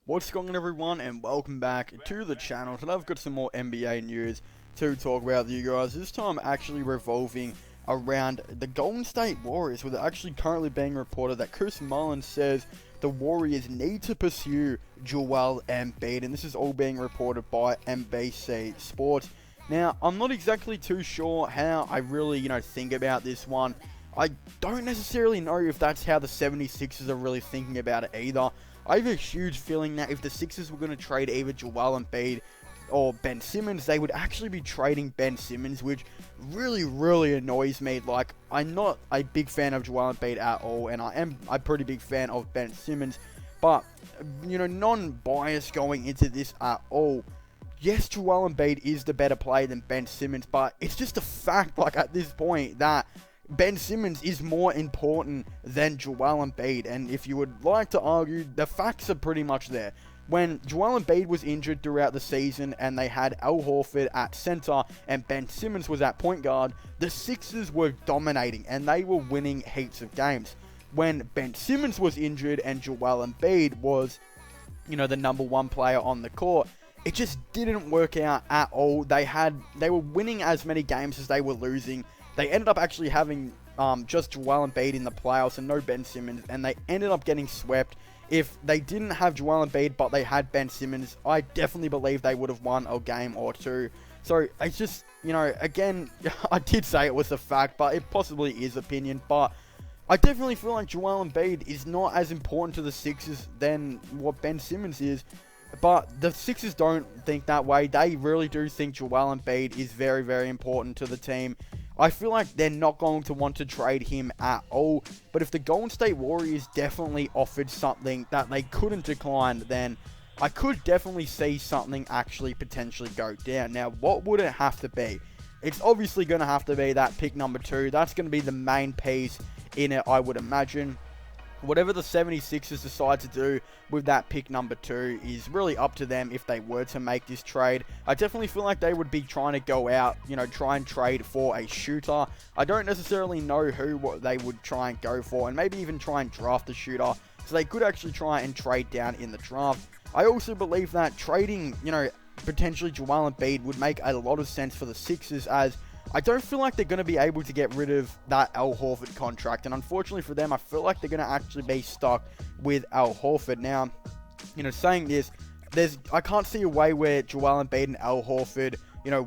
What's going on, everyone, and welcome back to the channel. Today I've got some more NBA news to talk about with you guys. This time actually revolving around the Golden State Warriors, with it actually currently being reported that Mullin says the Warriors need to pursue Joel Embiid, and this is all being reported by NBC Sports. Now, I'm not exactly too sure how I really, think about this one. I don't necessarily know if that's how the 76ers are really thinking about it either. I have a huge feeling that if the Sixers were going to trade either Joel Embiid or Ben Simmons, they would actually be trading Ben Simmons, which really annoys me. Like, I'm not a big fan of Joel Embiid at all, and I am a pretty big fan of Ben Simmons, but, non-biased going into this at all. Yes, Joel Embiid is the better player than Ben Simmons, but it's just a fact, like, at this point, that Ben Simmons is more important than Joel Embiid, and if you would like to argue, the facts are pretty much there. When Joel Embiid was injured throughout the season and they had Al Horford at center and Ben Simmons was at point guard, the Sixers were dominating and they were winning heaps of games. When Ben Simmons was injured and Joel Embiid was, the number one player on the court, it just didn't work out at all. They were winning as many games as they were losing. They ended up actually having just Joel Embiid in the playoffs and no Ben Simmons, and they ended up getting swept. If they didn't have Joel Embiid, but they had Ben Simmons, I definitely believe they would have won a game or two. So, it's just, again, I did say it was a fact, but it possibly is opinion, but I definitely feel like Joel Embiid is not as important to the Sixers than what Ben Simmons is. But the Sixers don't think that way. They really do think Joel Embiid is very important to the team. I feel like they're not going to want to trade him at all. But if the Golden State Warriors definitely offered something that they couldn't decline, then I could definitely see something actually potentially go down. Now, what would it have to be? It's obviously going to have to be that pick number 2. That's going to be the main piece in it, I would imagine. Whatever the 76ers decide to do with that pick number 2 is really up to them if they were to make this trade. I definitely feel like they would be trying to go out, try and trade for a shooter. I don't necessarily know what they would try and go for, and maybe even try and draft a shooter. So they could actually try and trade down in the draft. I also believe that trading, potentially Joel Embiid would make a lot of sense for the Sixers, as I don't feel like they're going to be able to get rid of that Al Horford contract. And unfortunately for them, I feel like they're going to actually be stuck with Al Horford. Now, saying this, I can't see a way where Joel Embiid and Al Horford,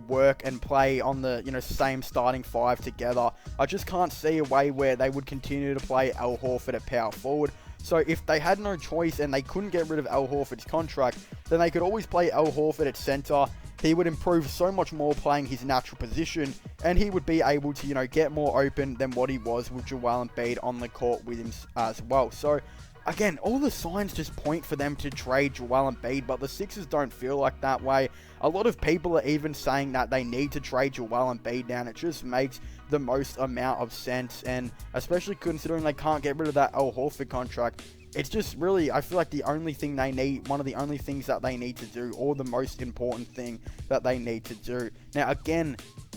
work and play on the, same starting 5 together. I just can't see a way where they would continue to play Al Horford at power forward. So if they had no choice and they couldn't get rid of Al Horford's contract, then they could always play Al Horford at center. He would improve so much more playing his natural position, and he would be able to, get more open than what he was with Joel Embiid on the court with him as well. So, again, all the signs just point for them to trade Joel Embiid, but the Sixers don't feel like that way. A lot of people are even saying that they need to trade Joel Embiid now, and it just makes the most amount of sense, and especially considering they can't get rid of that Al Horford contract. It's just really, I feel like the only thing they need, one of the only things that they need to do, or the most important thing that they need to do. Now, again,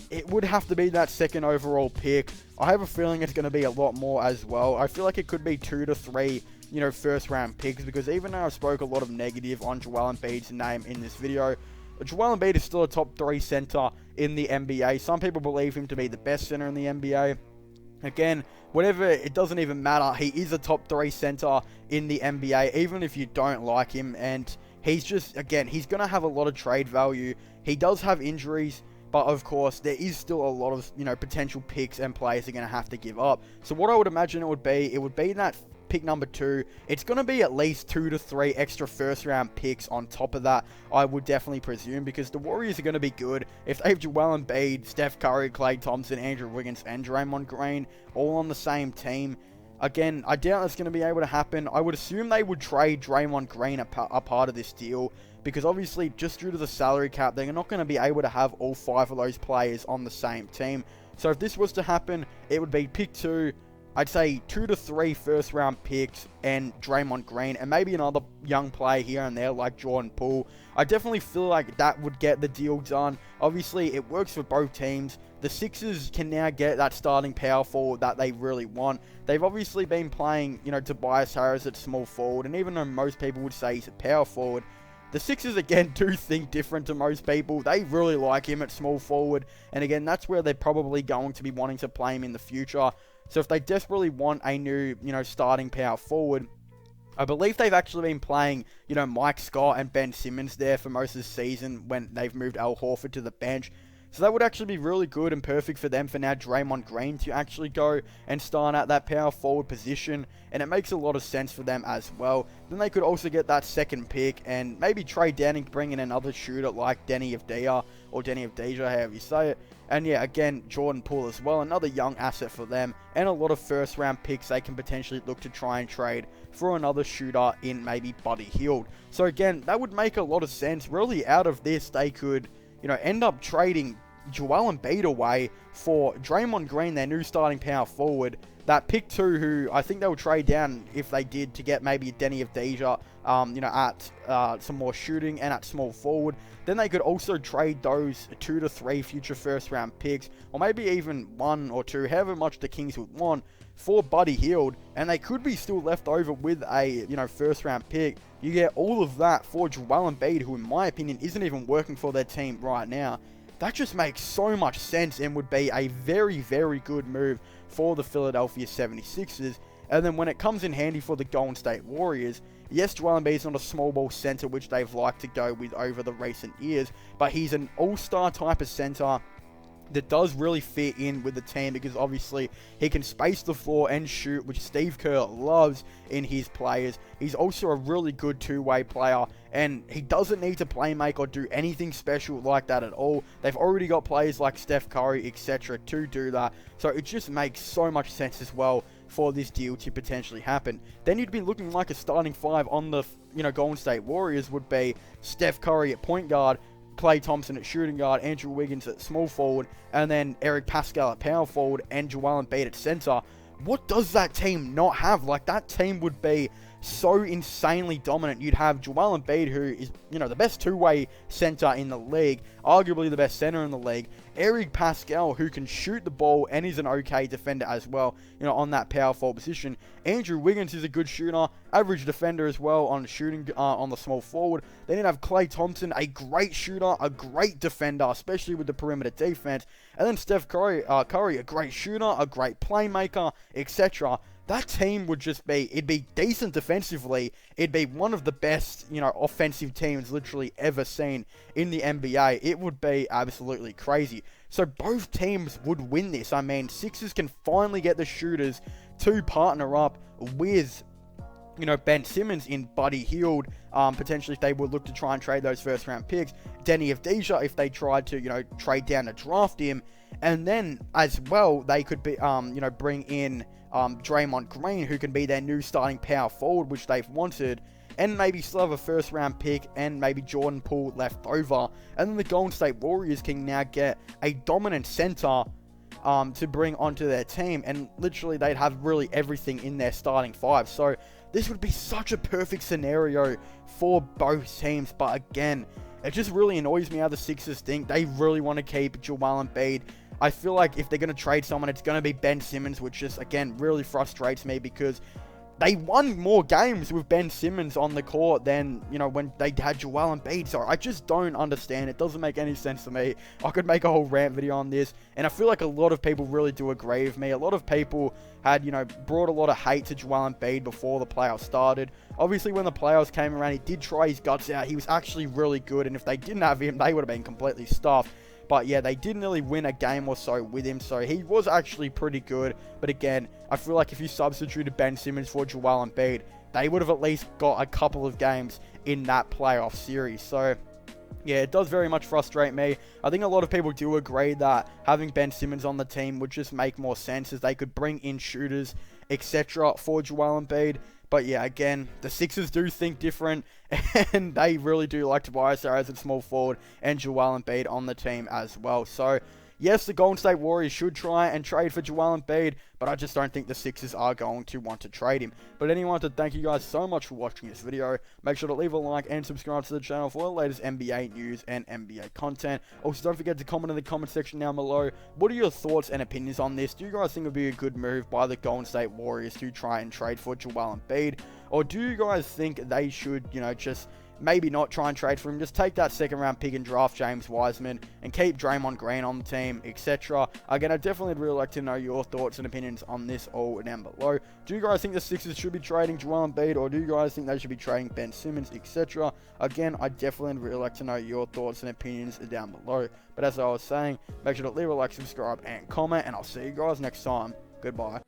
it would have to be that second overall pick. I have a feeling it's going to be a lot more as well. I feel like it could be 2 to 3, first round picks, because even though I spoke a lot of negative on Joel Embiid's name in this video, Joel Embiid is still a top 3 center in the NBA. Some people believe him to be the best center in the NBA. Again, whatever, it doesn't even matter. He is a top 3 center in the NBA, even if you don't like him. And he's just, again, he's going to have a lot of trade value. He does have injuries, but of course, there is still a lot of, potential picks and players they're going to have to give up. So what I would imagine it would be that pick number 2. It's going to be at least 2 to 3 extra first round picks on top of that, I would definitely presume, because the Warriors are going to be good. If they have Joel Embiid, Steph Curry, Klay Thompson, Andrew Wiggins, and Draymond Green all on the same team, again, I doubt that's going to be able to happen. I would assume they would trade Draymond Green a part of this deal, because obviously just due to the salary cap, they're not going to be able to have all 5 of those players on the same team. So if this was to happen, it would be pick 2, I'd say 2 to 3 first round picks and Draymond Green, and maybe another young player here and there like Jordan Poole. I definitely feel like that would get the deal done. Obviously, it works for both teams. the Sixers can now get that starting power forward that they really want. They've obviously been playing, Tobias Harris at small forward, and even though most people would say he's a power forward, the Sixers, again, do think different to most people. They really like him at small forward, and again, that's where they're probably going to be wanting to play him in the future. So if they desperately want a new, starting power forward, I believe they've actually been playing, Mike Scott and Ben Simmons there for most of the season when they've moved Al Horford to the bench. So that would actually be really good and perfect for them for now Draymond Green to actually go and start at that power forward position. And it makes a lot of sense for them as well. Then they could also get that second pick and maybe trade down and bring in another shooter like Denny Avdija, or Denny Avdija, however you say it. And yeah, again, Jordan Poole as well, another young asset for them. And a lot of first round picks they can potentially look to try and trade for another shooter in maybe Buddy Hield. So again, that would make a lot of sense. Really, out of this, they could end up trading Joel Embiid away for Draymond Green, their new starting power forward. That pick 2, who I think they would trade down if they did to get maybe Denny Avdija, at some more shooting and at small forward. Then they could also trade those 2 to 3 future first round picks, or maybe even 1 or 2, however much the Kings would want, for Buddy Hield, and they could be still left over with a, first round pick. You get all of that for Joel Embiid, who in my opinion isn't even working for their team right now. That just makes so much sense and would be a very, very good move for the Philadelphia 76ers. And then when it comes in handy for the Golden State Warriors, yes, Joel Embiid is not a small ball center, which they've liked to go with over the recent years, but he's an all-star type of center that does really fit in with the team, because obviously he can space the floor and shoot, which Steve Kerr loves in his players. He's also a really good two-way player, and he doesn't need to play make or do anything special like that at all. They've already got players like Steph Curry, etc. to do that, so it just makes so much sense as well for this deal to potentially happen. Then you'd be looking like a starting 5 on the Golden State Warriors would be Steph Curry at point guard, Klay Thompson at shooting guard, Andrew Wiggins at small forward, and then Eric Pascal at power forward, and Joel Embiid at center. What does that team not have? Like, that team would be so insanely dominant. You'd have Joel Embiid, who is, the best two-way center in the league, arguably the best center in the league. Eric Pascal, who can shoot the ball and is an okay defender as well, on that power forward position. Andrew Wiggins is a good shooter, average defender as well on shooting on the small forward. Then you'd have Klay Thompson, a great shooter, a great defender, especially with the perimeter defense. And then Steph Curry, a great shooter, a great playmaker, etc. That team would just be, it'd be decent defensively. It'd be one of the best, offensive teams literally ever seen in the NBA. It would be absolutely crazy. So both teams would win this. I mean, Sixers can finally get the shooters to partner up with, Ben Simmons in Buddy Hield, potentially if they would look to try and trade those first round picks. Denny Avdija if they tried to, trade down to draft him. And then as well, they could be, bring in Draymond Green, who can be their new starting power forward, which they've wanted, and maybe still have a first round pick and maybe Jordan Poole left over. And then the Golden State Warriors can now get a dominant center to bring onto their team, and literally they'd have really everything in their starting 5. So this would be such a perfect scenario for both teams. But again, it just really annoys me how the Sixers think they really want to keep Joel Embiid. I feel like if they're going to trade someone, it's going to be Ben Simmons, which just, again, really frustrates me, because they won more games with Ben Simmons on the court than, when they had Joel Embiid. So I just don't understand. It doesn't make any sense to me. I could make a whole rant video on this, and I feel like a lot of people really do agree with me. A lot of people had, brought a lot of hate to Joel Embiid before the playoffs started. Obviously, when the playoffs came around, he did try his guts out. He was actually really good, and if they didn't have him, they would have been completely stuffed. But yeah, they didn't really win a game or so with him, so he was actually pretty good. But again, I feel like if you substituted Ben Simmons for Joel Embiid, they would have at least got a couple of games in that playoff series. So yeah, it does very much frustrate me. I think a lot of people do agree that having Ben Simmons on the team would just make more sense, as they could bring in shooters, etc. for Joel Embiid. But yeah, again, the Sixers do think different, and they really do like Tobias Harris at small forward and Joel Embiid on the team as well. So Yes, the Golden State Warriors should try and trade for Joel Embiid, but I just don't think the Sixers are going to want to trade him. But anyway, I want to thank you guys so much for watching this video. Make sure to leave a like and subscribe to the channel for the latest NBA news and NBA content. Also, don't forget to comment in the comment section down below. What are your thoughts and opinions on this? Do you guys think it would be a good move by the Golden State Warriors to try and trade for Joel Embiid? Or do you guys think they should, just maybe not try and trade for him, just take that second round pick and draft James Wiseman and keep Draymond Green on the team, etc. Again, I definitely really like to know your thoughts and opinions on this all down below. Do you guys think the Sixers should be trading Joel Embiid, or do you guys think they should be trading Ben Simmons, etc.? Again, I definitely really like to know your thoughts and opinions down below. But as I was saying, make sure to leave a like, subscribe, and comment, and I'll see you guys next time. Goodbye.